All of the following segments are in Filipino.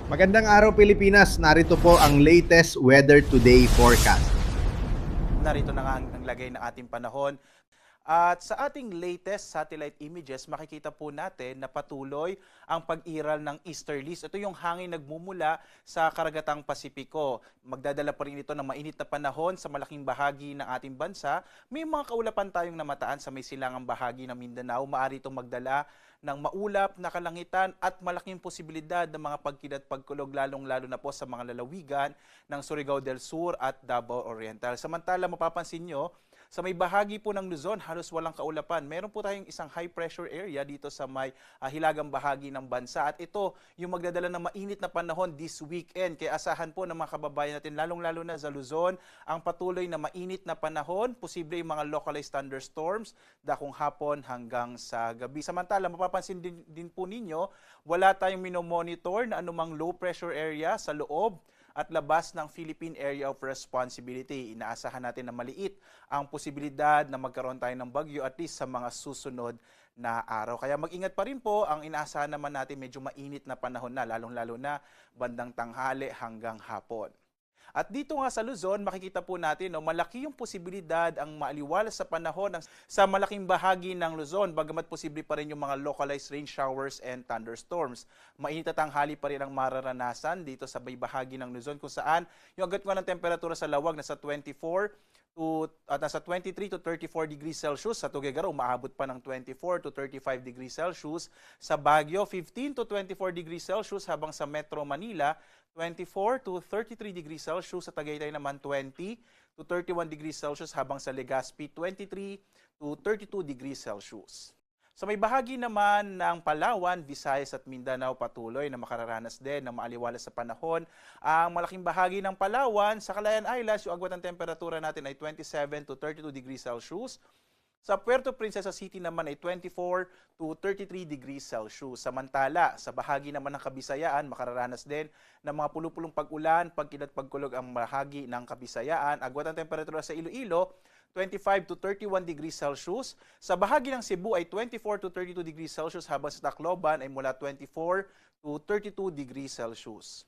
Magandang araw Pilipinas, narito po ang latest weather today forecast. Narito na nga ang lagay ng ating panahon. At sa ating latest satellite images, makikita po natin na patuloy ang pag-iral ng easterlies. Ito yung hangin nagmumula sa karagatang Pasipiko. Magdadala pa rin ito ng mainit na panahon sa malaking bahagi ng ating bansa. May mga kaulapan tayong namataan sa may silangang bahagi ng Mindanao. Maaari itong magdala ng maulap na kalangitan at malaking posibilidad ng mga pagkilat pagkulog lalong-lalo na po sa mga lalawigan ng Surigao del Sur at Davao Oriental. Samantala, mapapansin nyo, sa may bahagi po ng Luzon, halos walang kaulapan. Meron po tayong isang high pressure area dito sa may hilagang bahagi ng bansa. At ito yung magdadala ng mainit na panahon this weekend. Kaya asahan po ng mga kababayan natin, lalong-lalo na sa Luzon, ang patuloy na mainit na panahon. Posible yung mga localized thunderstorms dakong hapon hanggang sa gabi. Samantala, mapapansin din po ninyo, wala tayong minomonitor na anumang low pressure area sa loob at labas ng Philippine Area of Responsibility. Inaasahan natin na maliit ang posibilidad na magkaroon tayo ng bagyo at least sa mga susunod na araw. Kaya mag-ingat pa rin po, ang inaasahan naman natin medyo mainit na panahon na, lalong-lalo na bandang tanghali hanggang hapon. At dito nga sa Luzon, makikita po natin, malaki yung posibilidad ang maaliwalas sa panahon sa malaking bahagi ng Luzon, bagamat posible pa rin yung mga localized rain showers and thunderstorms. Mainit at tanghali pa rin ang mararanasan dito sa bahagi ng Luzon kung saan yung agad nga ng temperatura sa lawag nasa 23 to 34 degrees Celsius. Sa Tuguegarao, umaabot pa ng 24 to 35 degrees Celsius. Sa Baguio, 15 to 24 degrees Celsius, habang sa Metro Manila, 24 to 33 degrees Celsius. Sa Tagaytay naman, 20 to 31 degrees Celsius, habang sa Legazpi, 23 to 32 degrees Celsius. Sa may bahagi naman ng Palawan, Visayas at Mindanao, patuloy na makararanas din ng maaliwalas sa panahon. Ang malaking bahagi ng Palawan, sa Calayan Islands, yung agwat ng temperatura natin ay 27 to 32 degrees Celsius. Sa Puerto Princesa City naman ay 24 to 33 degrees Celsius. Samantala, sa bahagi naman ng Kabisayaan, makararanas din ng mga pulupulong pag-ulan, pagkilat pagkulog ang bahagi ng Kabisayaan. Agwat ang temperatura sa Iloilo, 25 to 31 degrees Celsius. Sa bahagi ng Cebu ay 24 to 32 degrees Celsius, habang sa Tacloban ay mula 24 to 32 degrees Celsius.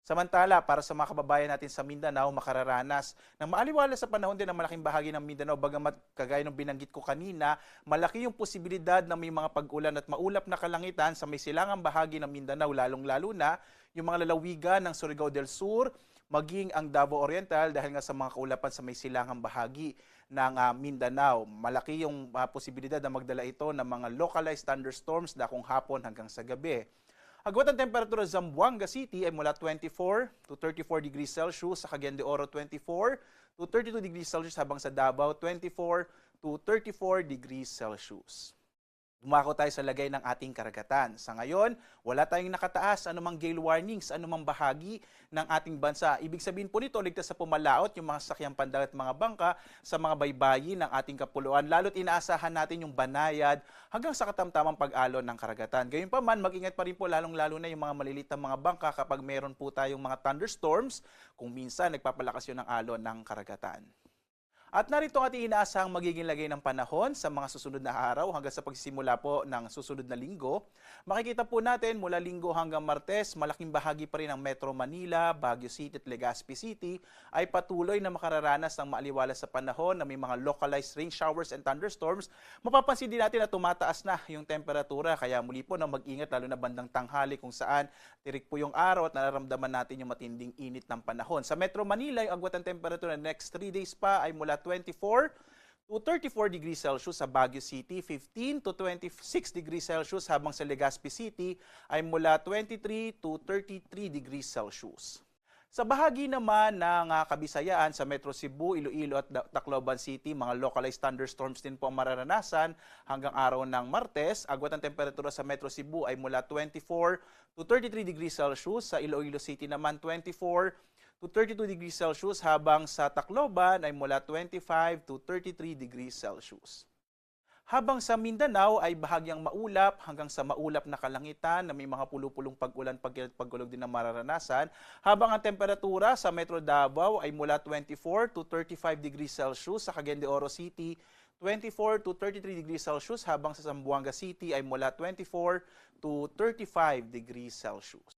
Samantala, para sa mga kababayan natin sa Mindanao, makararanas ng maaliwalas sa panahon din ng malaking bahagi ng Mindanao, bagamat kagaya ng binanggit ko kanina, malaki yung posibilidad na may mga pag-ulan at maulap na kalangitan sa may silangang bahagi ng Mindanao, lalong-lalo na yung mga lalawigan ng Surigao del Sur, maging ang Davao Oriental dahil nga sa mga kaulapan sa may silangang bahagi ng Mindanao. Malaki yung posibilidad na magdala ito ng mga localized thunderstorms dakong hapon hanggang sa gabi. Agwat ang temperatura sa Zamboanga City ay mula 24 to 34 degrees Celsius, sa Cagayan de Oro 24 to 32 degrees Celsius, habang sa Davao 24 to 34 degrees Celsius. Dumako tayo sa lagay ng ating karagatan. Sa ngayon, wala tayong nakataas anumang gale warnings, anumang bahagi ng ating bansa. Ibig sabihin po nito, ligtas sa pumalaot yung mga sakyang pandagat at mga bangka sa mga baybayin ng ating kapuluan. Lalo't inaasahan natin yung banayad hanggang sa katamtamang pag-alon ng karagatan. Gayunpaman, mag-ingat pa rin po lalong-lalo na yung mga maliliit na mga bangka kapag meron po tayong mga thunderstorms, kung minsan nagpapalakas yun ng alon ng karagatan. At narito ang ating inaasahang magiging lagay ng panahon sa mga susunod na araw hanggang sa pagsisimula po ng susunod na linggo. Makikita po natin mula Linggo hanggang Martes, malaking bahagi pa rin ng Metro Manila, Baguio City at Legazpi City ay patuloy na makararanas ng maaliwalas sa panahon na may mga localized rain showers and thunderstorms. Mapapansin din natin na tumataas na yung temperatura, kaya muli po na mag-ingat lalo na bandang tanghali kung saan tirik po yung araw at nararamdaman natin yung matinding init ng panahon. Sa Metro Manila, yung agwat ng temperatura next 3 days pa ay mula 24 to 34 degrees Celsius. Sa Baguio City, 15 to 26 degrees Celsius, habang sa Legazpi City ay mula 23 to 33 degrees Celsius. Sa bahagi naman ng Kabisayaan, sa Metro Cebu, Iloilo at Tacloban City, mga localized thunderstorms din po ang mararanasan hanggang araw ng Martes. Agwat ang temperatura sa Metro Cebu ay mula 24 to 33 degrees Celsius. Sa Iloilo City naman, 24 to 32 degrees Celsius, habang sa Tacloban ay mula 25 to 33 degrees Celsius. Habang sa Mindanao ay bahagyang maulap hanggang sa maulap na kalangitan na may mga pulupulong pag-ulan, pagkulog din na mararanasan. Habang ang temperatura sa Metro Davao ay mula 24 to 35 degrees Celsius, sa Cagayan de Oro City 24 to 33 degrees Celsius, habang sa Zamboanga City ay mula 24 to 35 degrees Celsius.